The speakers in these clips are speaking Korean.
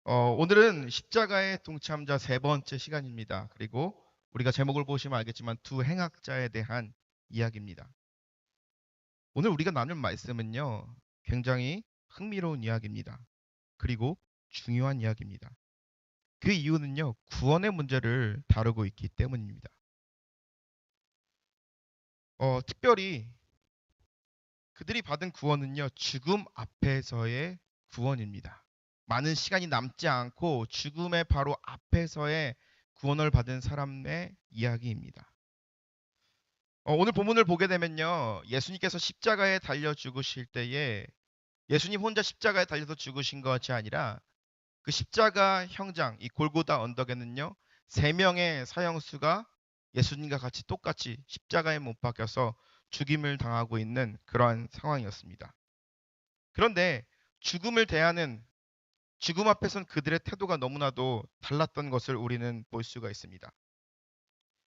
오늘은 십자가의 동참자 세 번째 시간입니다. 그리고 우리가 제목을 보시면 알겠지만 두 행악자에 대한 이야기입니다. 오늘 우리가 나눌 말씀은요, 굉장히 흥미로운 이야기입니다. 그리고 중요한 이야기입니다. 그 이유는요, 구원의 문제를 다루고 있기 때문입니다. 특별히 그들이 받은 구원은요, 죽음 앞에서의 구원입니다. 많은 시간이 남지 않고 죽음의 바로 앞에서의 구원을 받은 사람의 이야기입니다. 오늘 본문을 보게 되면요, 예수님께서 십자가에 달려 죽으실 때에 예수님 혼자 십자가에 달려서 죽으신 것이 아니라 그 십자가 형장, 이 골고다 언덕에는요, 세 명의 사형수가 예수님과 같이 똑같이 십자가에 못 박혀서 죽임을 당하고 있는 그러한 상황이었습니다. 그런데 죽음을 대하는 죽음 앞에선 그들의 태도가 너무나도 달랐던 것을 우리는 볼 수가 있습니다.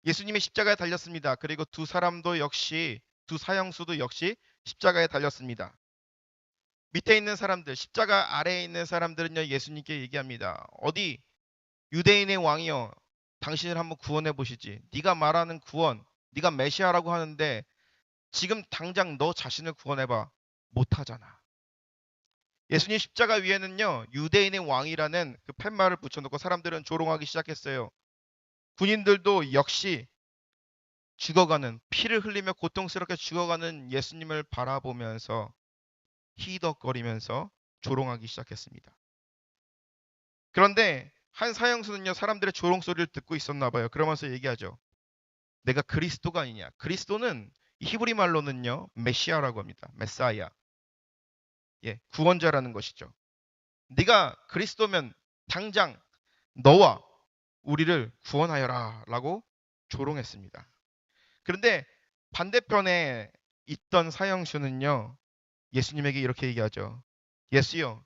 예수님이 십자가에 달렸습니다. 그리고 두 사람도 역시 두 사형수도 역시 십자가에 달렸습니다. 밑에 있는 사람들, 십자가 아래에 있는 사람들은요, 예수님께 얘기합니다. 어디 유대인의 왕이여, 당신을 한번 구원해 보시지. 네가 말하는 구원, 네가 메시아라고 하는데 지금 당장 너 자신을 구원해봐. 못하잖아. 예수님 십자가 위에는요, 유대인의 왕이라는 그 팻말을 붙여놓고 사람들은 조롱하기 시작했어요. 군인들도 역시 죽어가는, 피를 흘리며 고통스럽게 죽어가는 예수님을 바라보면서 히덕거리면서 조롱하기 시작했습니다. 그런데 한 사형수는요, 사람들의 조롱 소리를 듣고 있었나 봐요. 그러면서 얘기하죠. 내가 그리스도가 아니냐. 그리스도는 히브리 말로는요, 메시아라고 합니다. 메사야. 예, 구원자라는 것이죠. 네가 그리스도면 당장 너와 우리를 구원하여라 라고 조롱했습니다. 그런데 반대편에 있던 사형수는요, 예수님에게 이렇게 얘기하죠. 예수여,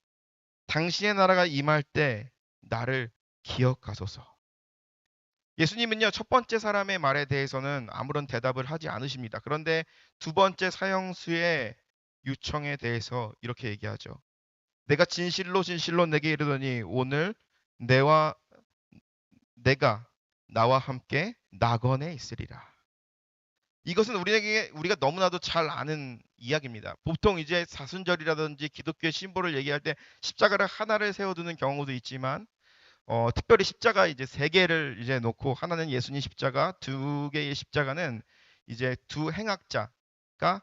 당신의 나라가 임할 때 나를 기억하소서. 예수님은요, 첫 번째 사람의 말에 대해서는 아무런 대답을 하지 않으십니다. 그런데 두 번째 사형수의 요청에 대해서 이렇게 얘기하죠. 내가 진실로 진실로 내게 이르더니 오늘 내와 내가 나와 함께 낙원에 있으리라. 이것은 우리가 너무나도 잘 아는 이야기입니다. 보통 이제 사순절이라든지 기독교의 심볼을 얘기할 때 십자가를 하나를 세워두는 경우도 있지만, 특별히 십자가 이제 세 개를 이제 놓고 하나는 예수님 십자가, 두 개의 십자가는 이제 두 행악자가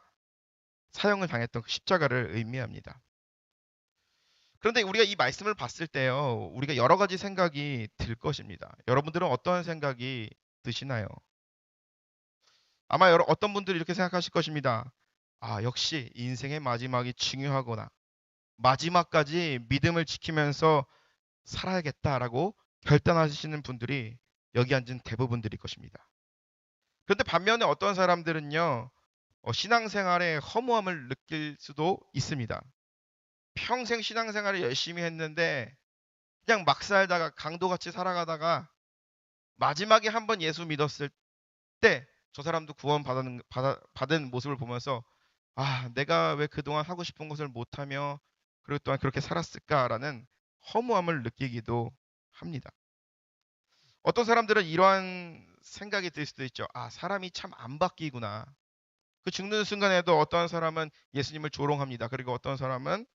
사형을 당했던 그 십자가를 의미합니다. 그런데 우리가 이 말씀을 봤을 때요, 우리가 여러 가지 생각이 들 것입니다. 여러분들은 어떤 생각이 드시나요? 아마 어떤 분들이 이렇게 생각하실 것입니다. 아, 역시 인생의 마지막이 중요하구나. 마지막까지 믿음을 지키면서 살아야겠다라고 결단하시는 분들이 여기 앉은 대부분들일 것입니다. 그런데 반면에 어떤 사람들은요, 신앙생활에 허무함을 느낄 수도 있습니다. 평생 신앙생활을 열심히 했는데 그냥 막 살다가 강도같이 살아가다가 마지막에 한번 예수 믿었을 때 저 사람도 받은 모습을 보면서 아, 내가 왜 그동안 하고 싶은 것을 못하며 그동안 그렇게 살았을까라는 허무함을 느끼기도 합니다. 어떤 사람들은 이러한 생각이 들 수도 있죠. 아, 사람이 참 안 바뀌구나. 그 죽는 순간에도 어떤 사람은 예수님을 조롱합니다. 그리고 어떤 사람은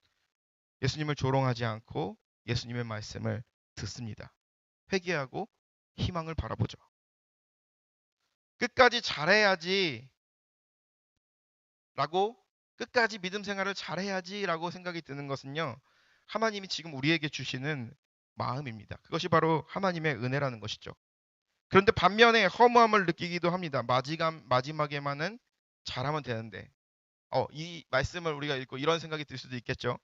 예수님을 조롱하지 않고 예수님의 말씀을 듣습니다. 회개하고 희망을 바라보죠. 끝까지 잘해야지 라고, 끝까지 믿음 생활을 잘해야지 라고 생각이 드는 것은요, 하나님이 지금 우리에게 주시는 마음입니다. 그것이 바로 하나님의 은혜라는 것이죠. 그런데 반면에 허무함을 느끼기도 합니다. 마지막에만은 잘하면 되는데. 이 말씀을 우리가 읽고 이런 생각이 들 수도 있겠죠.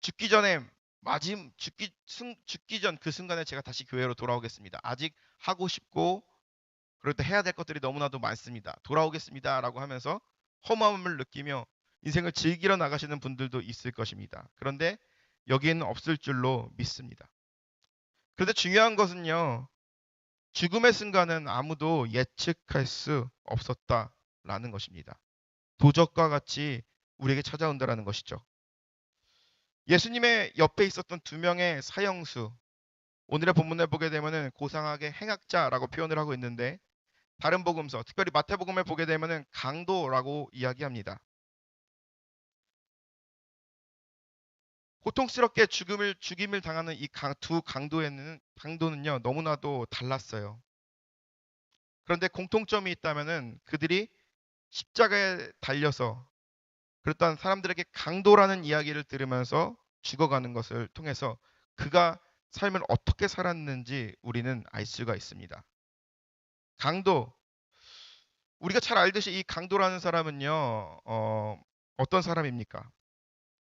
죽기 전에 죽기 전 그 순간에 제가 다시 교회로 돌아오겠습니다. 아직 하고 싶고 그럴 때 해야 될 것들이 너무나도 많습니다. 돌아오겠습니다라고 하면서 허무함을 느끼며 인생을 즐기러 나가시는 분들도 있을 것입니다. 그런데 여기에는 없을 줄로 믿습니다. 그런데 중요한 것은요, 죽음의 순간은 아무도 예측할 수 없었다라는 것입니다. 도적과 같이 우리에게 찾아온다라는 것이죠. 예수님의 옆에 있었던 두 명의 사형수, 오늘의 본문을 보게 되면은 고상하게 행악자라고 표현을 하고 있는데, 다른 복음서, 특별히 마태복음을 보게 되면은 강도라고 이야기합니다. 고통스럽게 죽임을 당하는 이 두 강도는요, 너무나도 달랐어요. 그런데 공통점이 있다면은 그들이 십자가에 달려서 그랬던 사람들에게 강도라는 이야기를 들으면서 죽어가는 것을 통해서 그가 삶을 어떻게 살았는지 우리는 알 수가 있습니다. 강도, 우리가 잘 알듯이 이 강도라는 사람은요, 어떤 사람입니까?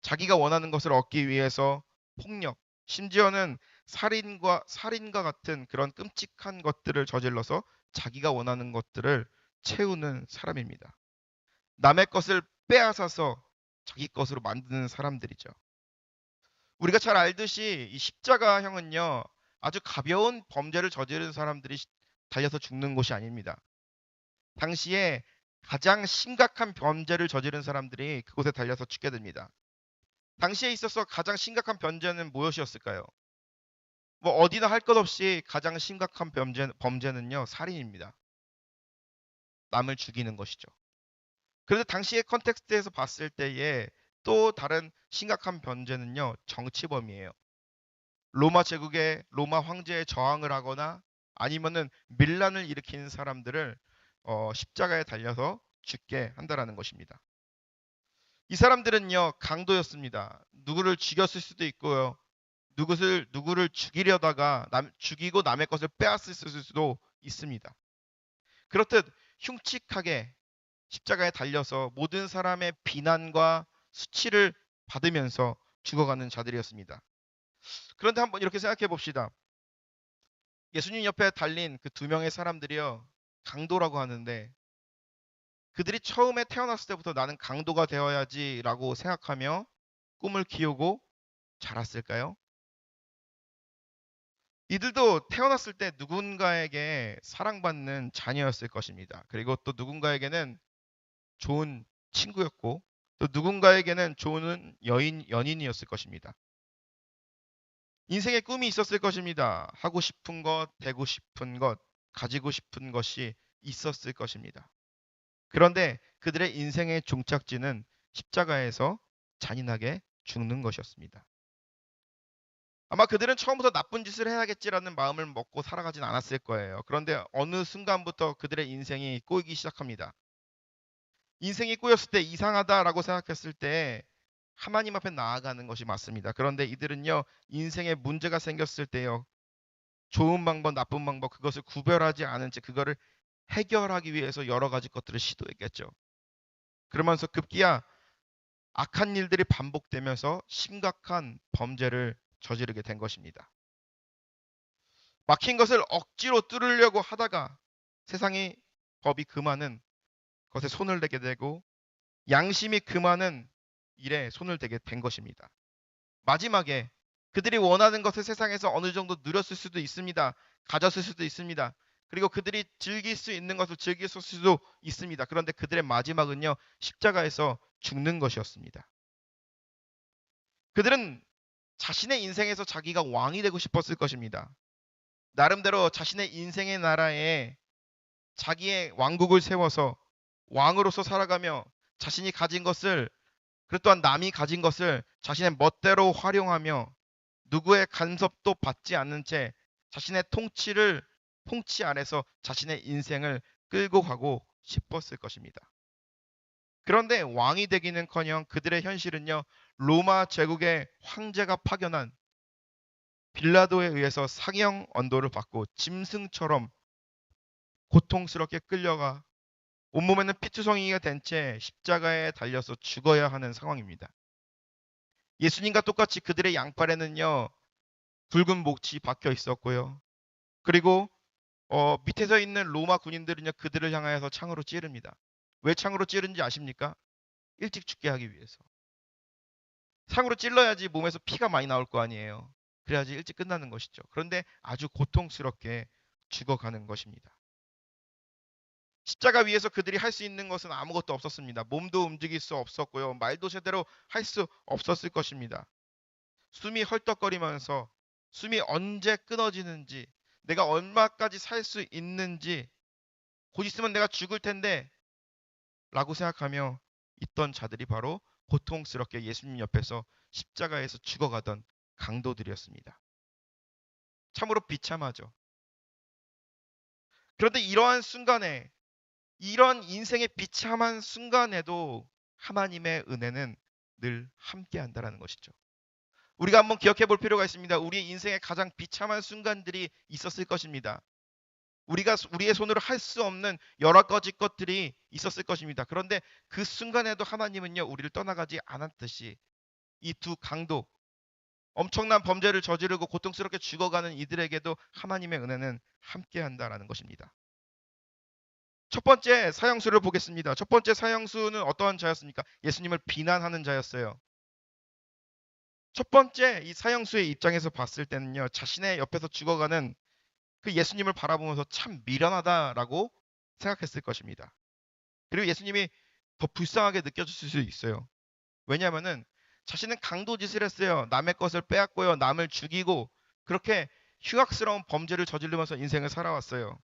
자기가 원하는 것을 얻기 위해서 폭력, 심지어는 살인과 같은 그런 끔찍한 것들을 저질러서 자기가 원하는 것들을 채우는 사람입니다. 남의 것을 빼앗아서 자기 것으로 만드는 사람들이죠. 우리가 잘 알듯이 이 십자가형은요, 아주 가벼운 범죄를 저지른 사람들이 달려서 죽는 곳이 아닙니다. 당시에 가장 심각한 범죄를 저지른 사람들이 그곳에 달려서 죽게 됩니다. 당시에 있어서 가장 심각한 범죄는 무엇이었을까요? 뭐 어디나 할 것 없이 가장 심각한 범죄는요, 살인입니다. 남을 죽이는 것이죠. 그래서 당시의 컨텍스트에서 봤을 때에 또 다른 심각한 범죄는요, 정치범이에요. 로마 황제에 저항을 하거나 아니면은 밀란을 일으키는 사람들을 십자가에 달려서 죽게 한다라는 것입니다. 이 사람들은요, 강도였습니다. 누구를 죽였을 수도 있고요. 누구를 죽이려다가 죽이고 남의 것을 빼앗을 수도 있습니다. 그렇듯 흉측하게 십자가에 달려서 모든 사람의 비난과 수치를 받으면서 죽어가는 자들이었습니다. 그런데 한번 이렇게 생각해 봅시다. 예수님 옆에 달린 그 두 명의 사람들이요, 강도라고 하는데 그들이 처음에 태어났을 때부터 나는 강도가 되어야지라고 생각하며 꿈을 키우고 자랐을까요? 이들도 태어났을 때 누군가에게 사랑받는 자녀였을 것입니다. 그리고 또 누군가에게는 좋은 친구였고 또 누군가에게는 좋은 연인이었을 것입니다. 인생의 꿈이 있었을 것입니다. 하고 싶은 것, 되고 싶은 것, 가지고 싶은 것이 있었을 것입니다. 그런데 그들의 인생의 종착지는 십자가에서 잔인하게 죽는 것이었습니다. 아마 그들은 처음부터 나쁜 짓을 해야겠지라는 마음을 먹고 살아가진 않았을 거예요. 그런데 어느 순간부터 그들의 인생이 꼬이기 시작합니다. 인생이 꼬였을 때 이상하다라고 생각했을 때 하나님 앞에 나아가는 것이 맞습니다. 그런데 이들은요, 인생에 문제가 생겼을 때요, 좋은 방법, 나쁜 방법, 그것을 구별하지 않은 채 그거를 해결하기 위해서 여러 가지 것들을 시도했겠죠. 그러면서 급기야 악한 일들이 반복되면서 심각한 범죄를 저지르게 된 것입니다. 막힌 것을 억지로 뚫으려고 하다가 세상의 법이 금하는 것에 손을 대게 되고 양심이 금하는 일에 손을 대게 된 것입니다. 마지막에 그들이 원하는 것을 세상에서 어느 정도 누렸을 수도 있습니다. 가졌을 수도 있습니다. 그리고 그들이 즐길 수 있는 것을 즐겼을 수도 있습니다. 그런데 그들의 마지막은요, 십자가에서 죽는 것이었습니다. 그들은 자신의 인생에서 자기가 왕이 되고 싶었을 것입니다. 나름대로 자신의 인생의 나라에 자기의 왕국을 세워서 왕으로서 살아가며 자신이 가진 것을, 그리고 또한 남이 가진 것을 자신의 멋대로 활용하며 누구의 간섭도 받지 않는 채 자신의 통치 아래서 자신의 인생을 끌고 가고 싶었을 것입니다. 그런데 왕이 되기는커녕 그들의 현실은요, 로마 제국의 황제가 파견한 빌라도에 의해서 상형 언도를 받고 짐승처럼 고통스럽게 끌려가 온몸에는 피투성이가 된 채 십자가에 달려서 죽어야 하는 상황입니다. 예수님과 똑같이 그들의 양팔에는요, 붉은 목이 박혀 있었고요. 그리고 밑에서 있는 로마 군인들은요, 그들을 향하여서 창으로 찌릅니다. 왜 창으로 찌른지 아십니까? 일찍 죽게 하기 위해서. 창으로 찔러야지 몸에서 피가 많이 나올 거 아니에요. 그래야지 일찍 끝나는 것이죠. 그런데 아주 고통스럽게 죽어가는 것입니다. 십자가 위에서 그들이 할 수 있는 것은 아무것도 없었습니다. 몸도 움직일 수 없었고요. 말도 제대로 할 수 없었을 것입니다. 숨이 헐떡거리면서 숨이 언제 끊어지는지, 내가 얼마까지 살 수 있는지, 곧 있으면 내가 죽을 텐데 라고 생각하며 있던 자들이 바로 고통스럽게 예수님 옆에서 십자가에서 죽어가던 강도들이었습니다. 참으로 비참하죠. 그런데 이러한 순간에, 이런 인생의 비참한 순간에도 하나님의 은혜는 늘 함께 한다는 것이죠. 우리가 한번 기억해 볼 필요가 있습니다. 우리 인생의 가장 비참한 순간들이 있었을 것입니다. 우리가 우리의 손으로 할 수 없는 여러 가지 것들이 있었을 것입니다. 그런데 그 순간에도 하나님은요, 우리를 떠나가지 않았듯이 이 두 강도, 엄청난 범죄를 저지르고 고통스럽게 죽어가는 이들에게도 하나님의 은혜는 함께 한다라는 것입니다. 첫 번째 사형수를 보겠습니다. 첫 번째 사형수는 어떠한 자였습니까? 예수님을 비난하는 자였어요. 첫 번째 이 사형수의 입장에서 봤을 때는요, 자신의 옆에서 죽어가는 그 예수님을 바라보면서 참 미련하다라고 생각했을 것입니다. 그리고 예수님이 더 불쌍하게 느껴졌을 수 있어요. 왜냐하면은 자신은 강도짓을 했어요. 남의 것을 빼앗고요. 남을 죽이고 그렇게 흉악스러운 범죄를 저지르면서 인생을 살아왔어요.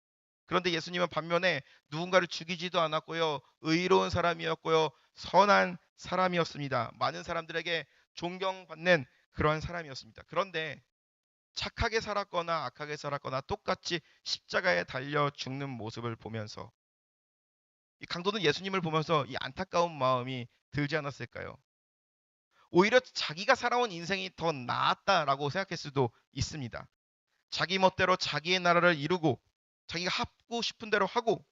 그런데 예수님은 반면에 누군가를 죽이지도 않았고요. 의로운 사람이었고요. 선한 사람이었습니다. 많은 사람들에게 존경받는 그러한 사람이었습니다. 그런데 착하게 살았거나 악하게 살았거나 똑같이 십자가에 달려 죽는 모습을 보면서 이 강도는 예수님을 보면서 이 안타까운 마음이 들지 않았을까요? 오히려 자기가 살아온 인생이 더 나았다라고 생각할 수도 있습니다. 자기 멋대로 자기의 나라를 이루고 자기가 하고 싶은 대로 하고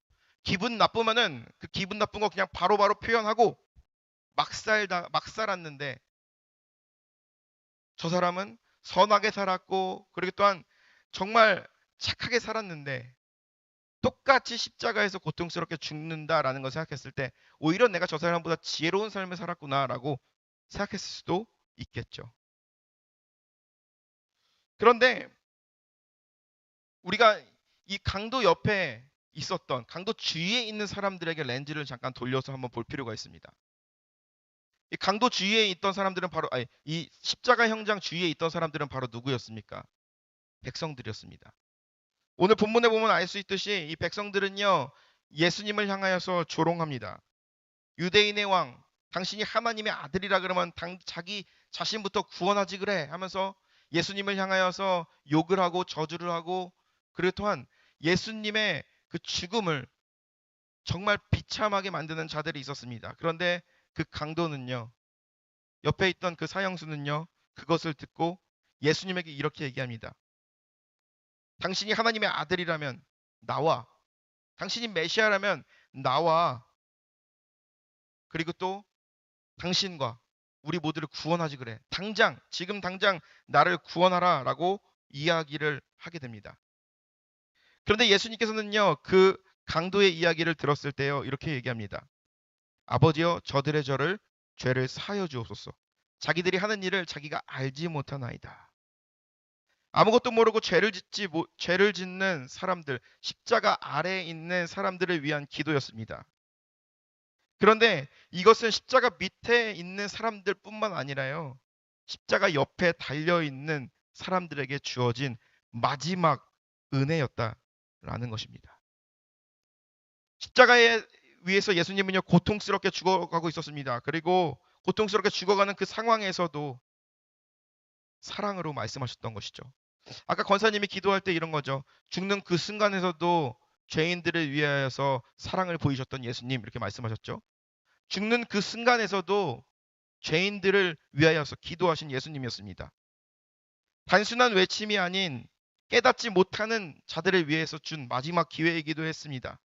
기분 나쁘면은 그 기분 나쁜 거 그냥 바로바로 표현하고 막 살았는데 저 사람은 선하게 살았고 그리고 또한 정말 착하게 살았는데 똑같이 십자가에서 고통스럽게 죽는다라는 걸 생각했을 때 오히려 내가 저 사람보다 지혜로운 삶을 살았구나라고 생각했을 수도 있겠죠. 그런데 우리가 이 강도 옆에 있었던 강도 주위에 있는 사람들에게 렌즈를 잠깐 돌려서 한번 볼 필요가 있습니다. 이 강도 주위에 있던 사람들은 바로 이 십자가 형장 주위에 있던 사람들은 바로 누구였습니까? 백성들이었습니다. 오늘 본문에 보면 알 수 있듯이 이 백성들은요 예수님을 향하여서 조롱합니다. 유대인의 왕, 당신이 하나님의 아들이라 그러면 자기 자신부터 구원하지 그래 하면서 예수님을 향하여서 욕을 하고 저주를 하고 그리고 또한 예수님의 그 죽음을 정말 비참하게 만드는 자들이 있었습니다. 그런데 그 강도는요, 옆에 있던 그 사형수는요, 그것을 듣고 예수님에게 이렇게 얘기합니다. 당신이 하나님의 아들이라면 나와. 당신이 메시아라면 나와. 그리고 또 당신과 우리 모두를 구원하지 그래. 당장, 지금 당장 나를 구원하라 라고 이야기를 하게 됩니다. 그런데 예수님께서는요, 그 강도의 이야기를 들었을 때요, 이렇게 얘기합니다. 아버지여, 저들의 죄를 사하여 주옵소서. 자기들이 하는 일을 자기가 알지 못하나이다. 아무것도 모르고 죄를 짓는 사람들, 십자가 아래에 있는 사람들을 위한 기도였습니다. 그런데 이것은 십자가 밑에 있는 사람들뿐만 아니라요. 십자가 옆에 달려 있는 사람들에게 주어진 마지막 은혜였다라는 것입니다. 십자가에 위해서 예수님은요 고통스럽게 죽어가고 있었습니다. 그리고 고통스럽게 죽어가는 그 상황에서도 사랑으로 말씀하셨던 것이죠. 아까 권사님이 기도할 때 이런 거죠. 죽는 그 순간에서도 죄인들을 위하여서 사랑을 보이셨던 예수님 이렇게 말씀하셨죠. 죽는 그 순간에서도 죄인들을 위하여서 기도하신 예수님이었습니다. 단순한 외침이 아닌 깨닫지 못하는 자들을 위해서 준 마지막 기회이기도 했습니다.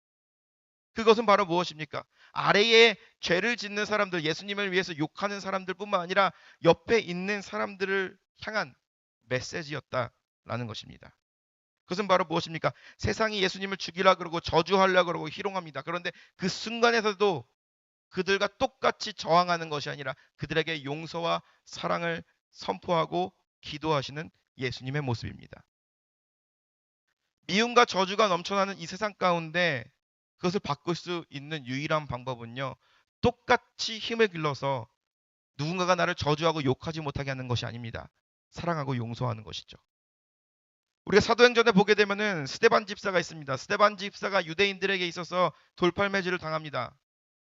그것은 바로 무엇입니까? 아래에 죄를 짓는 사람들, 예수님을 위해서 욕하는 사람들뿐만 아니라 옆에 있는 사람들을 향한 메시지였다라는 것입니다. 그것은 바로 무엇입니까? 세상이 예수님을 죽이라 그러고 저주하려 그러고 희롱합니다. 그런데 그 순간에서도 그들과 똑같이 저항하는 것이 아니라 그들에게 용서와 사랑을 선포하고 기도하시는 예수님의 모습입니다. 미움과 저주가 넘쳐나는 이 세상 가운데 그것을 바꿀 수 있는 유일한 방법은요. 똑같이 힘을 길러서 누군가가 나를 저주하고 욕하지 못하게 하는 것이 아닙니다. 사랑하고 용서하는 것이죠. 우리가 사도행전에 보게 되면은 스데반 집사가 있습니다. 스데반 집사가 유대인들에게 있어서 돌팔매질을 당합니다.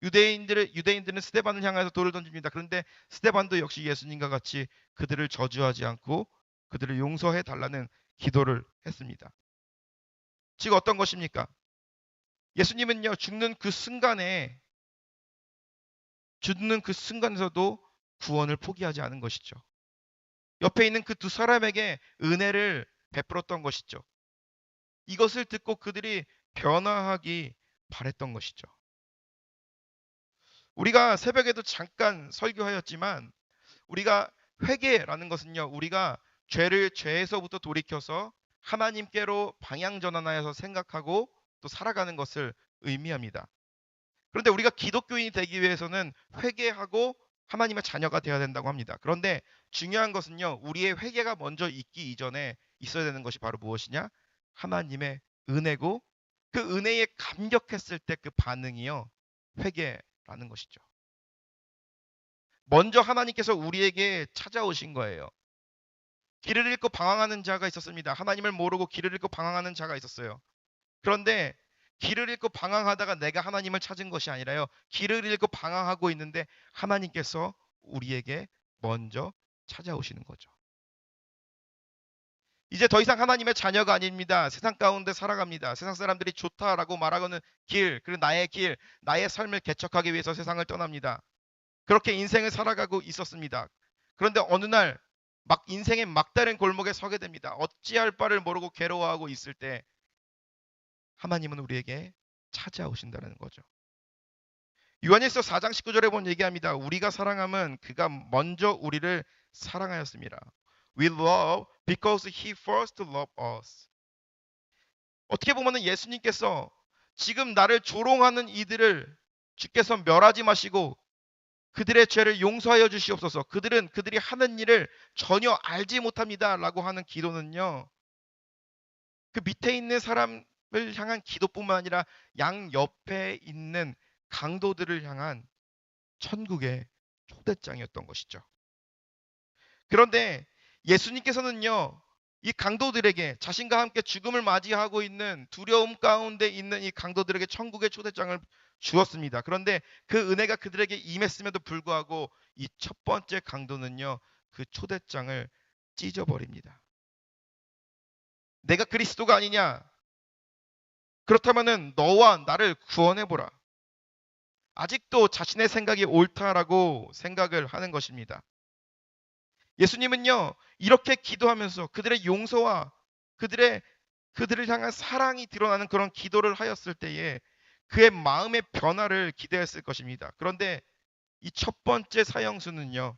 유대인들은 스데반을 향해서 돌을 던집니다. 그런데 스데반도 역시 예수님과 같이 그들을 저주하지 않고 그들을 용서해 달라는 기도를 했습니다. 즉 어떤 것입니까? 예수님은요, 죽는 그 순간에서도 구원을 포기하지 않은 것이죠. 옆에 있는 그 두 사람에게 은혜를 베풀었던 것이죠. 이것을 듣고 그들이 변화하기 바랬던 것이죠. 우리가 새벽에도 잠깐 설교하였지만 우리가 회개라는 것은요, 우리가 죄에서부터 돌이켜서 하나님께로 방향 전환하여서 생각하고 또 살아가는 것을 의미합니다. 그런데 우리가 기독교인이 되기 위해서는 회개하고 하나님의 자녀가 되어야 된다고 합니다. 그런데 중요한 것은요, 우리의 회개가 먼저 있기 이전에 있어야 되는 것이 바로 무엇이냐? 하나님의 은혜고 그 은혜에 감격했을 때 그 반응이요, 회개라는 것이죠. 먼저 하나님께서 우리에게 찾아오신 거예요. 길을 잃고 방황하는 자가 있었습니다. 하나님을 모르고 길을 잃고 방황하는 자가 있었어요. 그런데 길을 잃고 방황하다가 내가 하나님을 찾은 것이 아니라요, 길을 잃고 방황하고 있는데 하나님께서 우리에게 먼저 찾아오시는 거죠. 이제 더 이상 하나님의 자녀가 아닙니다. 세상 가운데 살아갑니다. 세상 사람들이 좋다라고 말하고는 그리고 나의 나의 삶을 개척하기 위해서 세상을 떠납니다. 그렇게 인생을 살아가고 있었습니다. 그런데 어느 날 인생의 막다른 골목에 서게 됩니다. 어찌할 바를 모르고 괴로워하고 있을 때 하나님은 우리에게 찾아오신다는 거죠. 요한일서 4장 19절에 보면 얘기합니다. 우리가 사랑함은 그가 먼저 우리를 사랑하였습니다. We love because he first loved us. 어떻게 보면 예수님께서 지금 나를 조롱하는 이들을 주께서 멸하지 마시고 그들의 죄를 용서하여 주시옵소서. 그들이 하는 일을 전혀 알지 못합니다. 라고 하는 기도는요, 그 밑에 있는 사람을 향한 기도뿐만 아니라 양 옆에 있는 강도들을 향한 천국의 초대장이었던 것이죠. 그런데 예수님께서는요, 이 강도들에게 자신과 함께 죽음을 맞이하고 있는 두려움 가운데 있는 이 강도들에게 천국의 초대장을 주었습니다. 그런데 그 은혜가 그들에게 임했음에도 불구하고 이 첫 번째 강도는요, 그 초대장을 찢어버립니다. 내가 그리스도가 아니냐? 그렇다면은 너와 나를 구원해보라. 아직도 자신의 생각이 옳다라고 생각을 하는 것입니다. 예수님은요, 이렇게 기도하면서 그들의 용서와 그들을 향한 사랑이 드러나는 그런 기도를 하였을 때에 그의 마음의 변화를 기대했을 것입니다. 그런데 이 첫 번째 사형수는요,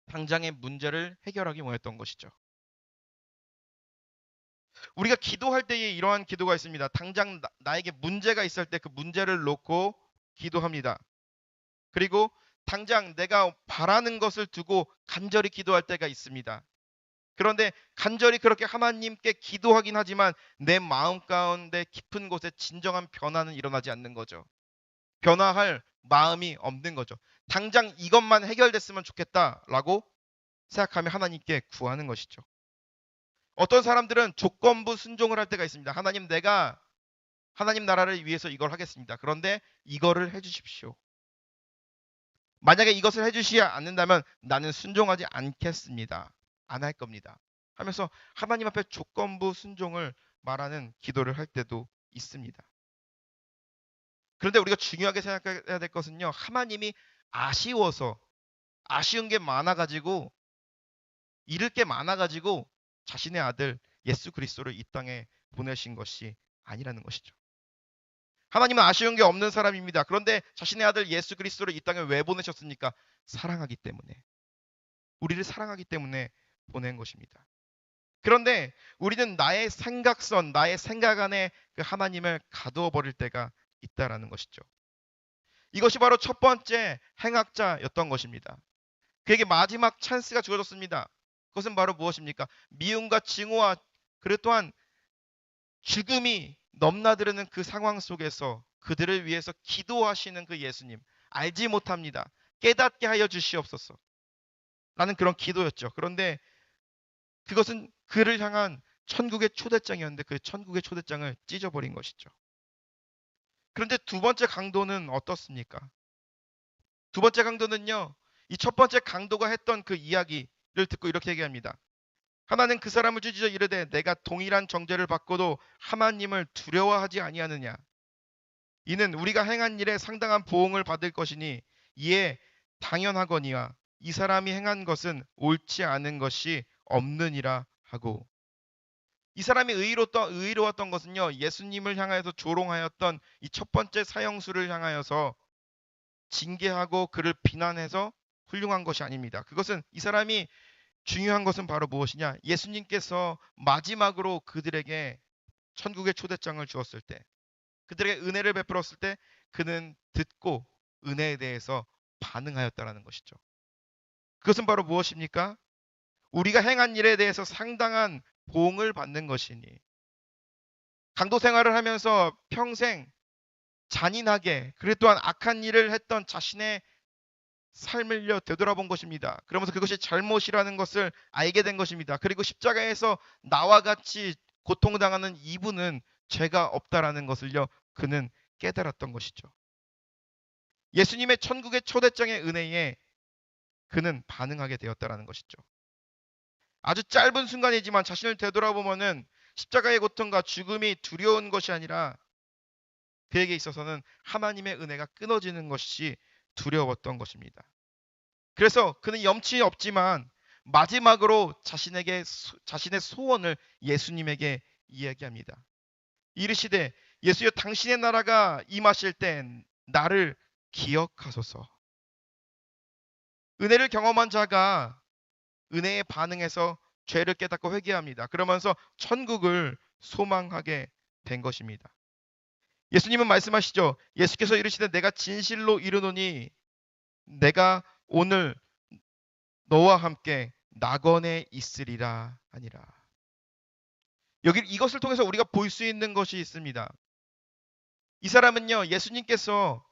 당장의 문제를 해결하기 원했던 것이죠. 우리가 기도할 때에 이러한 기도가 있습니다. 당장 나에게 문제가 있을 때 그 문제를 놓고 기도합니다. 그리고 당장 내가 바라는 것을 두고 간절히 기도할 때가 있습니다. 그런데 간절히 그렇게 하나님께 기도하긴 하지만 내 마음 가운데 깊은 곳에 진정한 변화는 일어나지 않는 거죠. 변화할 마음이 없는 거죠. 당장 이것만 해결됐으면 좋겠다라고 생각하며 하나님께 구하는 것이죠. 어떤 사람들은 조건부 순종을 할 때가 있습니다. 하나님 나라를 위해서 이걸 하겠습니다. 그런데 이거를 해주십시오. 만약에 이것을 해주시지 않는다면 나는 순종하지 않겠습니다. 안 할 겁니다. 하면서 하나님 앞에 조건부 순종을 말하는 기도를 할 때도 있습니다. 그런데 우리가 중요하게 생각해야 될 것은요, 하나님이 아쉬운 게 많아가지고 잃을 게 많아가지고 자신의 아들 예수 그리스도를 이 땅에 보내신 것이 아니라는 것이죠. 하나님은 아쉬운 게 없는 사람입니다. 그런데 자신의 아들 예수 그리스도를 이 땅에 왜 보내셨습니까? 사랑하기 때문에. 우리를 사랑하기 때문에 보낸 것입니다. 그런데 우리는 나의 생각 안에 그 하나님을 가두어 버릴 때가 있다라는 것이죠. 이것이 바로 첫 번째 행악자였던 것입니다. 그에게 마지막 찬스가 주어졌습니다. 그것은 바로 무엇입니까? 미움과 증오와 그리고 또한 죽음이 넘나드는 그 상황 속에서 그들을 위해서 기도하시는 그 예수님, 알지 못합니다. 깨닫게 하여 주시옵소서. 라는 그런 기도였죠. 그런데 그것은 그를 향한 천국의 초대장이었는데 그 천국의 초대장을 찢어버린 것이죠. 그런데 두 번째 강도는 어떻습니까? 두 번째 강도는요, 이 첫 번째 강도가 했던 그 이야기를 듣고 이렇게 얘기합니다. 하나는 그 사람을 주지어 이르되 내가 동일한 정죄를 받고도 하나님을 두려워하지 아니하느냐. 이는 우리가 행한 일에 상당한 보응을 받을 것이니 이에 당연하거니와 이 사람이 행한 것은 옳지 않은 것이 없느니라 하고, 이 사람이 의로웠던 것은요, 예수님을 향하여서 조롱하였던 이 첫 번째 사형수를 향하여서 징계하고 그를 비난해서 훌륭한 것이 아닙니다. 그것은 이 사람이 중요한 것은 바로 무엇이냐? 예수님께서 마지막으로 그들에게 천국의 초대장을 주었을 때, 그들에게 은혜를 베풀었을 때 그는 듣고 은혜에 대해서 반응하였다라는 것이죠. 그것은 바로 무엇입니까? 우리가 행한 일에 대해서 상당한 보응을 받는 것이니, 강도 생활을 하면서 평생 잔인하게 그리고 또한 악한 일을 했던 자신의 삶을요 되돌아본 것입니다. 그러면서 그것이 잘못이라는 것을 알게 된 것입니다. 그리고 십자가에서 나와 같이 고통당하는 이분은 죄가 없다라는 것을요 그는 깨달았던 것이죠. 예수님의 천국의 초대장의 은혜에 그는 반응하게 되었다라는 것이죠. 아주 짧은 순간이지만 자신을 되돌아보면은 십자가의 고통과 죽음이 두려운 것이 아니라 그에게 있어서는 하나님의 은혜가 끊어지는 것이 두려웠던 것입니다. 그래서 그는 염치 없지만 마지막으로 자신의 소원을 예수님에게 이야기합니다. 이르시되 예수여 당신의 나라가 임하실 땐 나를 기억하소서. 은혜를 경험한 자가 은혜에 반응해서 죄를 깨닫고 회개합니다. 그러면서 천국을 소망하게 된 것입니다. 예수님은 말씀하시죠. 예수께서 이르시되 내가 진실로 이르노니 내가 오늘 너와 함께 낙원에 있으리라 하니라. 여기 이것을 통해서 우리가 볼 수 있는 것이 있습니다. 이 사람은요, 예수님께서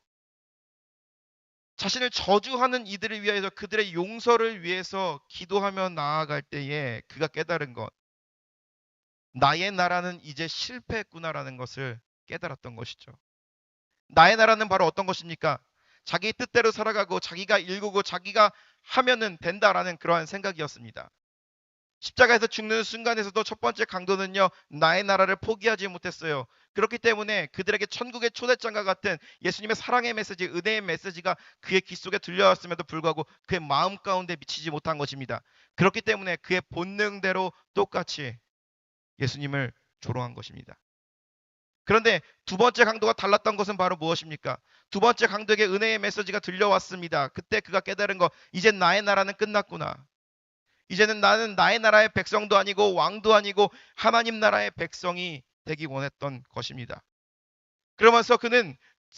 자신을 저주하는 이들을 위하여서 그들의 용서를 위해서 기도하며 나아갈 때에 그가 깨달은 것, 나의 나라는 이제 실패했구나라는 것을 깨달았던 것이죠. 나의 나라는 바로 어떤 것입니까? 자기 뜻대로 살아가고 자기가 일구고 자기가 하면은 된다라는 그러한 생각이었습니다. 십자가에서 죽는 순간에서도 첫 번째 강도는요, 나의 나라를 포기하지 못했어요. 그렇기 때문에 그들에게 천국의 초대장과 같은 예수님의 사랑의 메시지, 은혜의 메시지가 그의 귀 속에 들려왔음에도 불구하고 그의 마음 가운데 미치지 못한 것입니다. 그렇기 때문에 그의 본능대로 똑같이 예수님을 조롱한 것입니다. 그런데 두 번째 강도가 달랐던 것은 바로 무엇입니까? 두 번째 강도에게 은혜의 메시지가 들려왔습니다. 그때 그가 깨달은 것, 이제 나의 나라는 끝났구나. 이제는 나는 나의 나라의 백성도 아니고 왕도 아니고 하나님 나라의 백성이 되기 원했던 것입니다. 그러면서 그는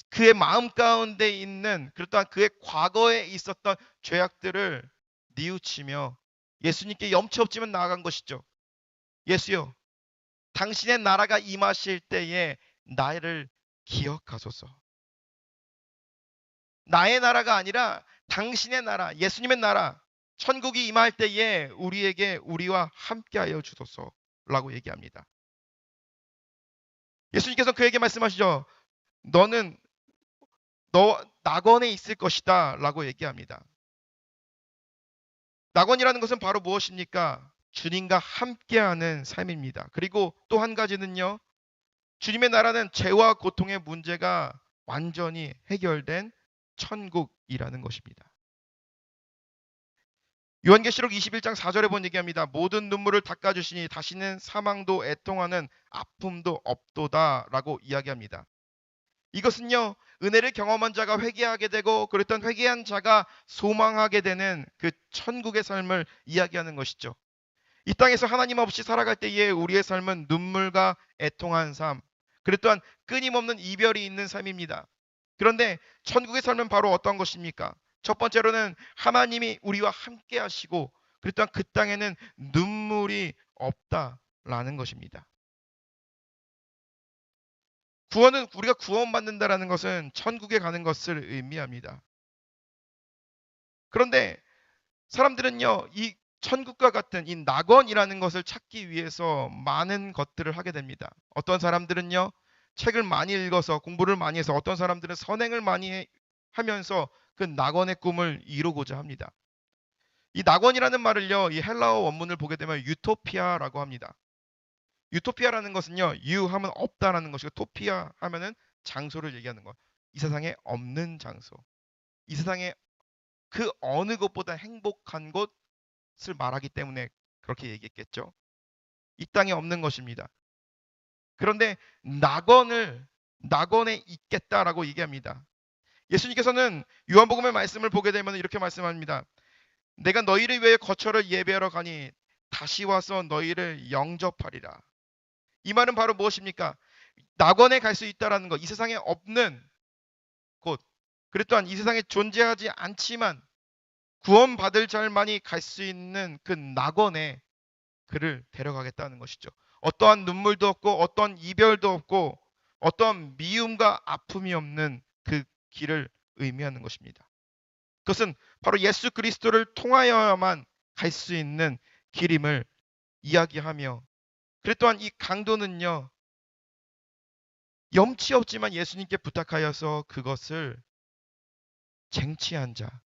그의 마음 가운데 있는 그렇다면 그의 과거에 있었던 죄악들을 뉘우치며 예수님께 염치 없지만 나아간 것이죠. 예수여, 당신의 나라가 임하실 때에 나를 기억하소서. 나의 나라가 아니라 당신의 나라, 예수님의 나라, 천국이 임할 때에 우리와 함께하여 주소서라고 얘기합니다. 예수님께서 그에게 말씀하시죠. 너는 너 낙원에 있을 것이다라고 얘기합니다. 낙원이라는 것은 바로 무엇입니까? 주님과 함께하는 삶입니다. 그리고 또 한 가지는요. 주님의 나라는 죄와 고통의 문제가 완전히 해결된 천국이라는 것입니다. 요한계시록 21장 4절에 본 얘기합니다. 모든 눈물을 닦아주시니 다시는 사망도 애통하는 아픔도 없도다라고 이야기합니다. 이것은요, 은혜를 경험한 자가 회개하게 되고 그랬던 회개한 자가 소망하게 되는 그 천국의 삶을 이야기하는 것이죠. 이 땅에서 하나님 없이 살아갈 때에 우리의 삶은 눈물과 애통한 삶, 그리고 또한 끊임없는 이별이 있는 삶입니다. 그런데 천국의 삶은 바로 어떤 것입니까? 첫 번째로는 하나님이 우리와 함께 하시고 그리고 또한 그 땅에는 눈물이 없다라는 것입니다. 구원은 우리가 구원받는다라는 것은 천국에 가는 것을 의미합니다. 그런데 사람들은요, 이 천국과 같은 이 낙원이라는 것을 찾기 위해서 많은 것들을 하게 됩니다. 어떤 사람들은요, 책을 많이 읽어서 공부를 많이 해서, 어떤 사람들은 선행을 하면서 그 낙원의 꿈을 이루고자 합니다. 이 낙원이라는 말을요, 이 헬라어 원문을 보게 되면 유토피아라고 합니다. 유토피아라는 것은요, 유 하면 없다라는 것이고, 토피아 하면은 장소를 얘기하는 것. 이 세상에 없는 장소. 이 세상에 그 어느 것보다 행복한 곳을 말하기 때문에 그렇게 얘기했겠죠. 이 땅에 없는 것입니다. 그런데 낙원에 있겠다라고 얘기합니다. 예수님께서는 요한복음의 말씀을 보게 되면 이렇게 말씀합니다. 내가 너희를 위해 거처를 예배하러 가니 다시 와서 너희를 영접하리라. 이 말은 바로 무엇입니까? 낙원에 갈 수 있다라는 것, 이 세상에 없는 곳, 그리고 또한 이 세상에 존재하지 않지만 구원받을 자만이 갈 수 있는 그 낙원에 그를 데려가겠다는 것이죠. 어떠한 눈물도 없고 어떠한 이별도 없고 어떠한 미움과 아픔이 없는 그 길을 의미하는 것입니다. 그것은 바로 예수 그리스도를 통하여야만 갈 수 있는 길임을 이야기하며, 그랬 또한 이 강도는요, 염치 없지만 예수님께 부탁하여서 그것을 쟁취한 자,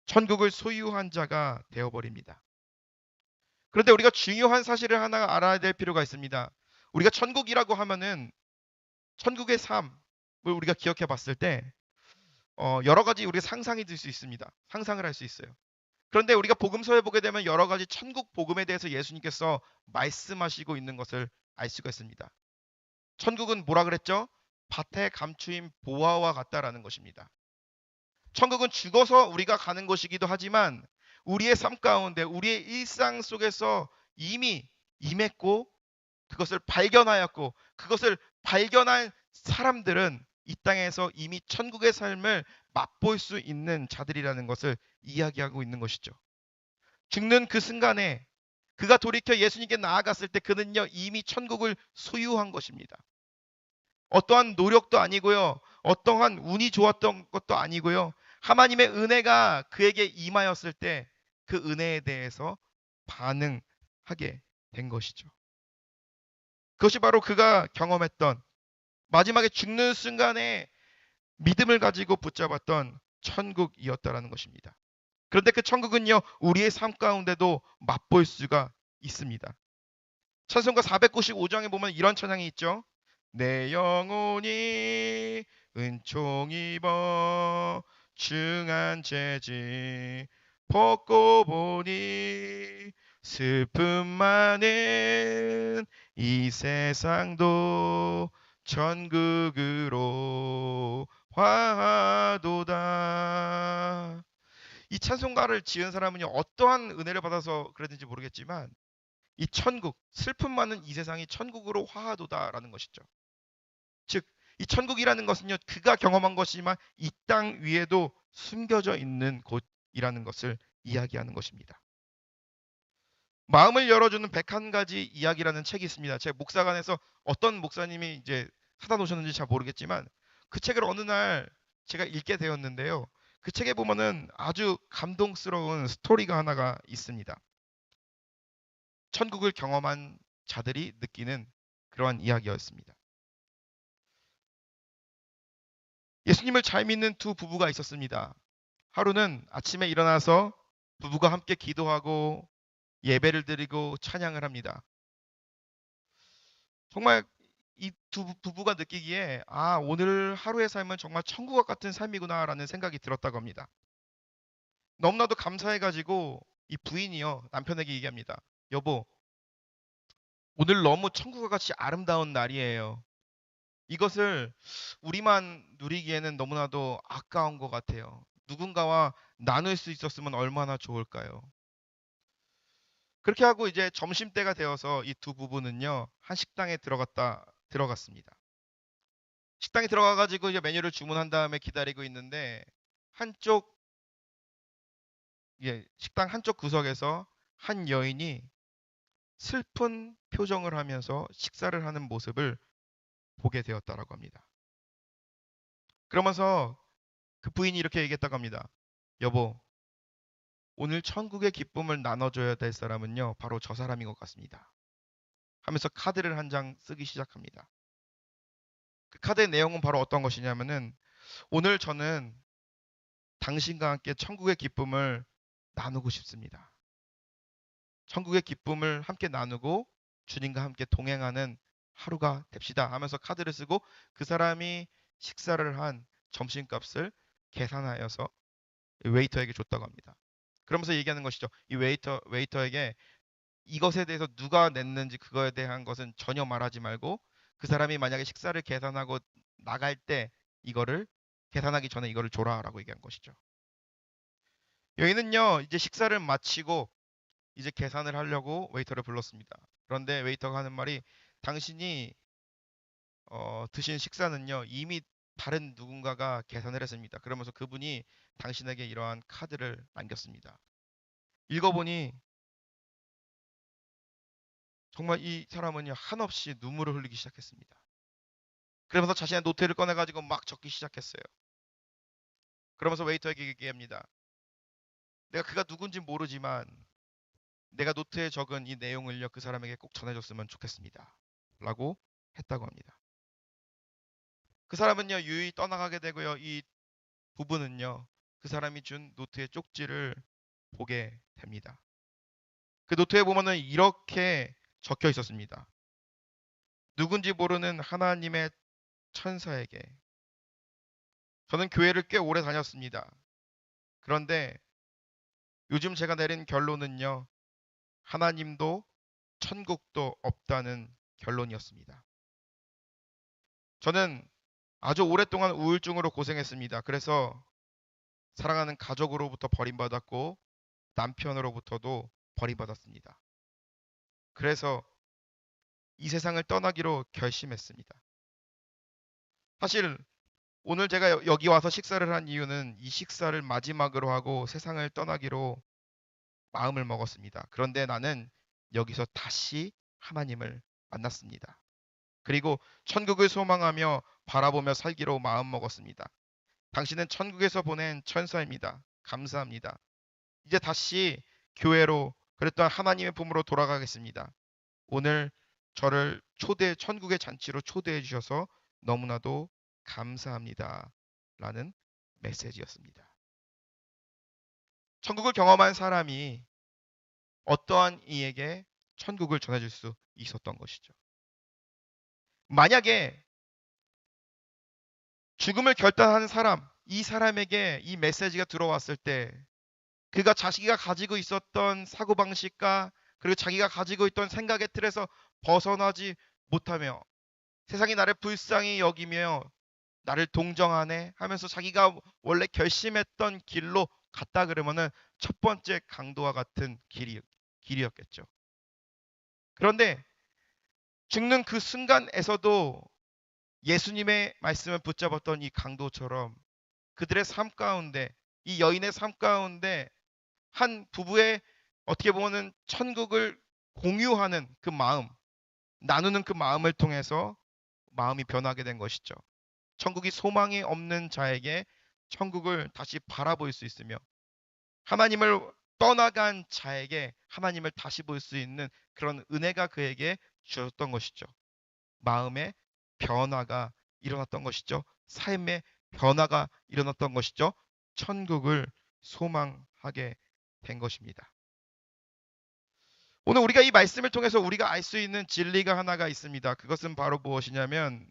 천국을 소유한 자가 되어버립니다. 그런데 우리가 중요한 사실을 하나 알아야 될 필요가 있습니다. 우리가 천국이라고 하면은 천국의 삶을 우리가 기억해 봤을 때 여러 가지 우리가 상상이 들 수 있습니다. 상상을 할 수 있어요. 그런데 우리가 복음서에 보게 되면 여러 가지 천국 복음에 대해서 예수님께서 말씀하시고 있는 것을 알 수가 있습니다. 천국은 뭐라 그랬죠? 밭에 감추인 보화와 같다라는 것입니다. 천국은 죽어서 우리가 가는 곳이기도 하지만 우리의 삶 가운데 우리의 일상 속에서 이미 임했고 그것을 발견하였고 그것을 발견한 사람들은 이 땅에서 이미 천국의 삶을 맛볼 수 있는 자들이라는 것을 이야기하고 있는 것이죠. 죽는 그 순간에 그가 돌이켜 예수님께 나아갔을 때 그는요 이미 천국을 소유한 것입니다. 어떠한 노력도 아니고요. 어떠한 운이 좋았던 것도 아니고요. 하나님의 은혜가 그에게 임하였을 때 그 은혜에 대해서 반응하게 된 것이죠. 그것이 바로 그가 경험했던 마지막에 죽는 순간에 믿음을 가지고 붙잡았던 천국이었다라는 것입니다. 그런데 그 천국은요, 우리의 삶 가운데도 맛볼 수가 있습니다. 찬송가 495장에 보면 이런 찬양이 있죠. 내 영혼이 은총 입어 중한 죄짐 벗고 보니 슬픔 많은 이 세상도 천국으로 화도다. 이 찬송가를 지은 사람은요 어떠한 은혜를 받아서 그랬는지 모르겠지만 이 천국, 슬픔 많은 이 세상이 천국으로 화하도다라는 것이죠. 즉, 이 천국이라는 것은요, 그가 경험한 것이지만 이 땅 위에도 숨겨져 있는 곳이라는 것을 이야기하는 것입니다. 마음을 열어주는 101가지 이야기라는 책이 있습니다. 제 목사관에서 어떤 목사님이 이제 사다 놓으셨는지 잘 모르겠지만 그 책을 어느 날 제가 읽게 되었는데요. 그 책에 보면은 아주 감동스러운 스토리가 하나가 있습니다. 천국을 경험한 자들이 느끼는 그러한 이야기였습니다. 예수님을 잘 믿는 두 부부가 있었습니다. 하루는 아침에 일어나서 부부가 함께 기도하고 예배를 드리고 찬양을 합니다. 정말 이 두 부부가 느끼기에 오늘 하루의 삶은 정말 천국과 같은 삶이구나라는 생각이 들었다고 합니다. 너무나도 감사해가지고 이 부인이요 남편에게 얘기합니다. 여보, 오늘 너무 천국과 같이 아름다운 날이에요. 이것을 우리만 누리기에는 너무나도 아까운 것 같아요. 누군가와 나눌 수 있었으면 얼마나 좋을까요? 그렇게 하고 이제 점심때가 되어서 이 두 부부는요, 한 식당에 들어갔습니다. 식당에 들어가가지고 이제 메뉴를 주문한 다음에 기다리고 있는데, 한쪽, 식당 한쪽 구석에서 한 여인이 슬픈 표정을 하면서 식사를 하는 모습을 보게 되었다라고 합니다. 그러면서 그 부인이 이렇게 얘기했다고 합니다. 여보, 오늘 천국의 기쁨을 나눠줘야 될 사람은요, 바로 저 사람인 것 같습니다. 하면서 카드를 한 장 쓰기 시작합니다. 그 카드의 내용은 바로 어떤 것이냐면은 오늘 저는 당신과 함께 천국의 기쁨을 나누고 싶습니다. 천국의 기쁨을 함께 나누고 주님과 함께 동행하는 하루가 됩시다 하면서 카드를 쓰고 그 사람이 식사를 한 점심값을 계산하여서 웨이터에게 줬다고 합니다. 그러면서 얘기하는 것이죠. 이 웨이터에게 이것에 대해서 누가 냈는지 그거에 대한 것은 전혀 말하지 말고 그 사람이 만약에 식사를 계산하고 나갈 때 이거를 계산하기 전에 이거를 줘라라고 얘기한 것이죠. 여인은요, 이제 식사를 마치고 이제 계산을 하려고 웨이터를 불렀습니다. 그런데 웨이터가 하는 말이 당신이 드신 식사는요, 이미 다른 누군가가 계산을 했습니다. 그러면서 그분이 당신에게 이러한 카드를 남겼습니다. 읽어보니 정말 이 사람은요, 한없이 눈물을 흘리기 시작했습니다. 그러면서 자신의 노트를 꺼내가지고 막 적기 시작했어요. 그러면서 웨이터에게 얘기합니다. 내가 그가 누군지 모르지만 내가 노트에 적은 이 내용을요, 그 사람에게 꼭 전해줬으면 좋겠습니다. 라고 했다고 합니다. 그 사람은요, 유유히 떠나가게 되고요. 이 부부는요, 그 사람이 준 노트의 쪽지를 보게 됩니다. 그 노트에 보면은 이렇게 적혀 있었습니다. 누군지 모르는 하나님의 천사에게 저는 교회를 꽤 오래 다녔습니다. 그런데 요즘 제가 내린 결론은요, 하나님도 천국도 없다는 결론이었습니다. 저는 아주 오랫동안 우울증으로 고생했습니다. 그래서 사랑하는 가족으로부터 버림받았고 남편으로부터도 버림받았습니다. 그래서 이 세상을 떠나기로 결심했습니다. 사실 오늘 제가 여기 와서 식사를 한 이유는 이 식사를 마지막으로 하고 세상을 떠나기로 마음을 먹었습니다. 그런데 나는 여기서 다시 하나님을 만났습니다. 그리고 천국을 소망하며 바라보며 살기로 마음 먹었습니다. 당신은 천국에서 보낸 천사입니다. 감사합니다. 이제 다시 교회로 그랬던 하나님의 품으로 돌아가겠습니다. 오늘 저를 천국의 잔치로 초대해 주셔서 너무나도 감사합니다. 라는 메시지였습니다. 천국을 경험한 사람이 어떠한 이에게 천국을 전해줄 수 있었던 것이죠. 만약에 죽음을 결단하는 사람, 이 사람에게 이 메시지가 들어왔을 때 그가 자기가 가지고 있었던 사고방식과 그리고 자기가 가지고 있던 생각의 틀에서 벗어나지 못하며 세상이 나를 불쌍히 여기며 나를 동정하네 하면서 자기가 원래 결심했던 길로 갔다 그러면은 첫 번째 강도와 같은 길이었겠죠. 그런데 죽는 그 순간에서도 예수님의 말씀을 붙잡았던 이 강도처럼 그들의 삶 가운데 이 여인의 삶 가운데 한 부부의 어떻게 보면은 천국을 공유하는 그 마음, 나누는 그 마음을 통해서 마음이 변하게 된 것이죠. 천국이 소망이 없는 자에게 천국을 다시 바라볼 수 있으며 하나님을 떠나간 자에게 하나님을 다시 볼 수 있는 그런 은혜가 그에게 주어졌던 것이죠. 마음의 변화가 일어났던 것이죠. 삶의 변화가 일어났던 것이죠. 천국을 소망하게 된 것입니다. 오늘 우리가 이 말씀을 통해서 우리가 알 수 있는 진리가 하나가 있습니다. 그것은 바로 무엇이냐면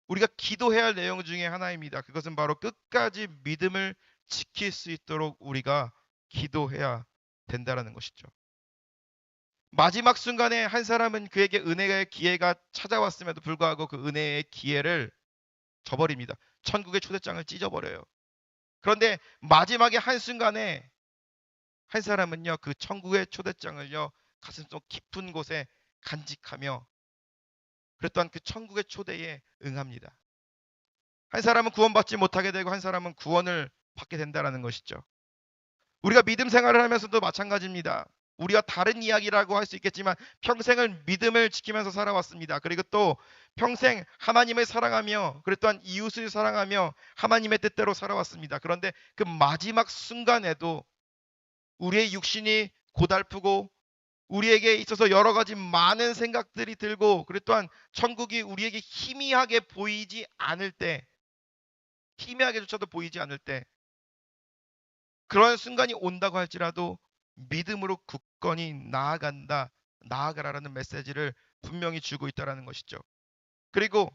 우리가 기도해야 할 내용 중에 하나입니다. 그것은 바로 끝까지 믿음을 지킬 수 있도록 우리가 기도해야 된다라는 것이죠. 마지막 순간에 한 사람은 그에게 은혜의 기회가 찾아왔음에도 불구하고 그 은혜의 기회를 저버립니다. 천국의 초대장을 찢어버려요. 그런데 마지막에 한순간에 한 사람은요, 그 천국의 초대장을요, 가슴속 깊은 곳에 간직하며 그랬던 그 천국의 초대에 응합니다. 한 사람은 구원받지 못하게 되고 한 사람은 구원을 받게 된다는 것이죠. 우리가 믿음 생활을 하면서도 마찬가지입니다. 우리가 다른 이야기라고 할 수 있겠지만 평생을 믿음을 지키면서 살아왔습니다. 그리고 또 평생 하나님을 사랑하며 그리고 또한 이웃을 사랑하며 하나님의 뜻대로 살아왔습니다. 그런데 그 마지막 순간에도 우리의 육신이 고달프고 우리에게 있어서 여러 가지 많은 생각들이 들고 그리고 또한 천국이 우리에게 희미하게 보이지 않을 때, 희미하게조차도 보이지 않을 때 그런 순간이 온다고 할지라도 믿음으로 굳건히 나아가라라는 메시지를 분명히 주고 있다라는 것이죠. 그리고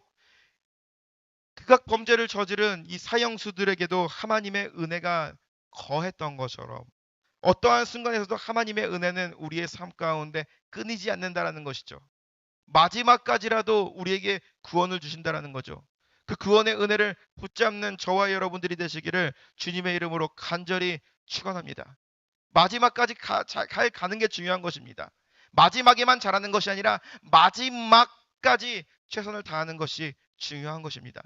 극악 범죄를 저지른 이 사형수들에게도 하나님의 은혜가 거했던 것처럼 어떠한 순간에서도 하나님의 은혜는 우리의 삶 가운데 끊이지 않는다라는 것이죠. 마지막까지라도 우리에게 구원을 주신다라는 거죠. 그 구원의 은혜를 붙잡는 저와 여러분들이 되시기를 주님의 이름으로 간절히 축원합니다. 마지막까지 가는 게 중요한 것입니다. 마지막에만 잘하는 것이 아니라 마지막까지 최선을 다하는 것이 중요한 것입니다.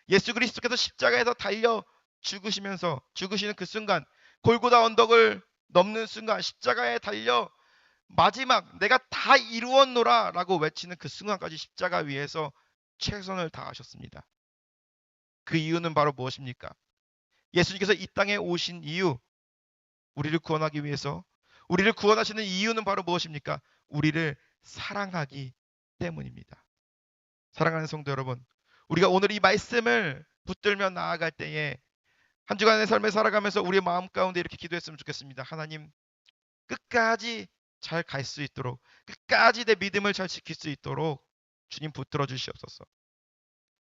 예수 그리스도께서 십자가에서 달려 죽으시는 그 순간, 골고다 언덕을 넘는 순간, 십자가에 달려 마지막 내가 다 이루었노라 라고 외치는 그 순간까지 십자가 위에서 최선을 다하셨습니다. 그 이유는 바로 무엇입니까? 예수님께서 이 땅에 오신 이유, 우리를 구원하기 위해서, 우리를 구원하시는 이유는 바로 무엇입니까? 우리를 사랑하기 때문입니다. 사랑하는 성도 여러분, 우리가 오늘 이 말씀을 붙들며 나아갈 때에 한 주간의 삶을 살아가면서 우리의 마음 가운데 이렇게 기도했으면 좋겠습니다. 하나님, 끝까지 잘 갈 수 있도록, 끝까지 내 믿음을 잘 지킬 수 있도록 주님 붙들어 주시옵소서.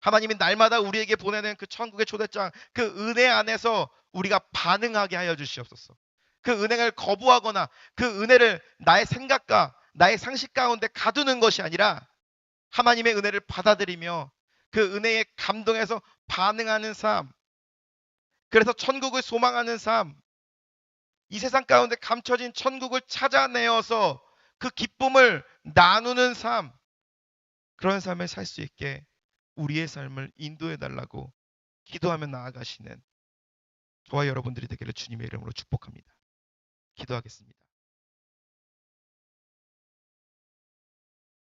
하나님이 날마다 우리에게 보내는 그 천국의 초대장, 그 은혜 안에서 우리가 반응하게 하여 주시옵소서. 그 은혜를 거부하거나 그 은혜를 나의 생각과 나의 상식 가운데 가두는 것이 아니라 하나님의 은혜를 받아들이며 그 은혜에 감동해서 반응하는 삶, 그래서 천국을 소망하는 삶, 이 세상 가운데 감춰진 천국을 찾아내어서 그 기쁨을 나누는 삶, 그런 삶을 살 수 있게 우리의 삶을 인도해 달라고 기도하며 나아가시는 저와 여러분들이 되기를 주님의 이름으로 축복합니다. 기도하겠습니다.